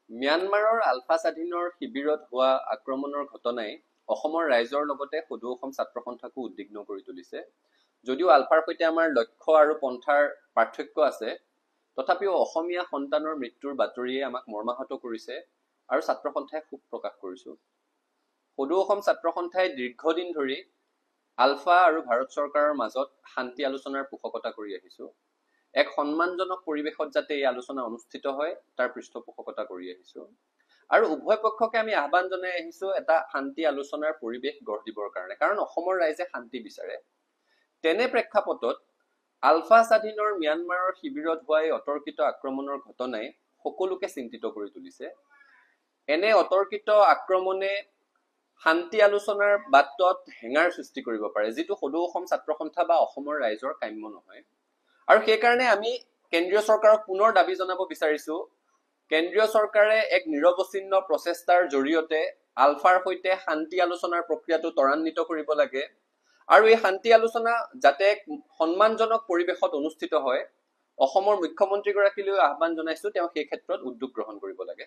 ম্যানমাৰৰ আলফা স্বাধীনৰ শিবিৰত হোৱা আক্ৰমণৰ ঘটনাই অসমৰ ৰাইজৰ লগতে সদৌ অসম ছাত্ৰ সন্থাকো উদ্বিগ্ন কৰি তুলিছে। যদিও আলফাৰ সৈতে আমাৰ লক্ষ্য আৰু পন্থাৰ পাৰ্থক্য আছে, তথাপিও অসমীয়া সন্তানৰ মৃত্যুৰ বাতৰিয়ে আমাক মৰ্মাহত কৰিছে আৰু ছাত্ৰ সন্থাই শোক প্ৰকাশ কৰিছো। সদৌ অসম ছাত্ৰ সন্থাই দীৰ্ঘদিন ধৰি আলফা আৰু ভাৰত চৰকাৰৰ মাজত শান্তি আলোচনাৰ পোষকতা কৰি আহিছো। এক সন্মানজনক পৰিৱেশত যাতে এই আলোচনা অনুষ্ঠিত হয় তাৰ পৃষ্ঠপোষকতা কৰি আহিছো আৰু উভয় পক্ষকে আমি আহ্বান জনাই আহিছো এটা শান্তি আলোচনাৰ পৰিৱেশ গঢ় দিবৰ কাৰণে, কাৰণ অসমৰ ৰাইজে শান্তি বিচাৰে। তেনে প্ৰেক্ষাপটত আলফা স্বাধীনৰ ম্যানমাৰৰ শিবিৰত হোৱা এই অতৰ্কিত আক্ৰমণৰ ঘটনাই সকলোকে চিন্তিত কৰি তুলিছে। এনে অতৰ্কিত আক্ৰমণে শান্তি আলোচনাৰ বাটত হেঙাৰ সৃষ্টি কৰিব পাৰে, যিটো সদৌ অসম ছাত্ৰ সন্থা বা অসমৰ ৰাইজৰ কাম্য নহয়। আৰু সেইকাৰণে আমি কেন্দ্ৰীয় চৰকাৰক পুনৰ দাবী জনাব বিচাৰিছো, কেন্দ্ৰীয় চৰকাৰে এক নিৰৱচ্ছিন্ন প্ৰচেষ্টাৰ জৰিয়তে আলফাৰ সৈতে শান্তি আলোচনাৰ প্ৰক্ৰিয়াটো ত্বৰান্বিত কৰিব লাগে আৰু এই শান্তি আলোচনা যাতে সন্মানজনক পৰিৱেশত অনুষ্ঠিত হয়, অসমৰ মুখ্যমন্ত্ৰীগৰাকীলৈ আহ্বান জনাইছো তেওঁ সেই ক্ষেত্ৰত উদ্যোগ গ্ৰহণ কৰিব লাগে।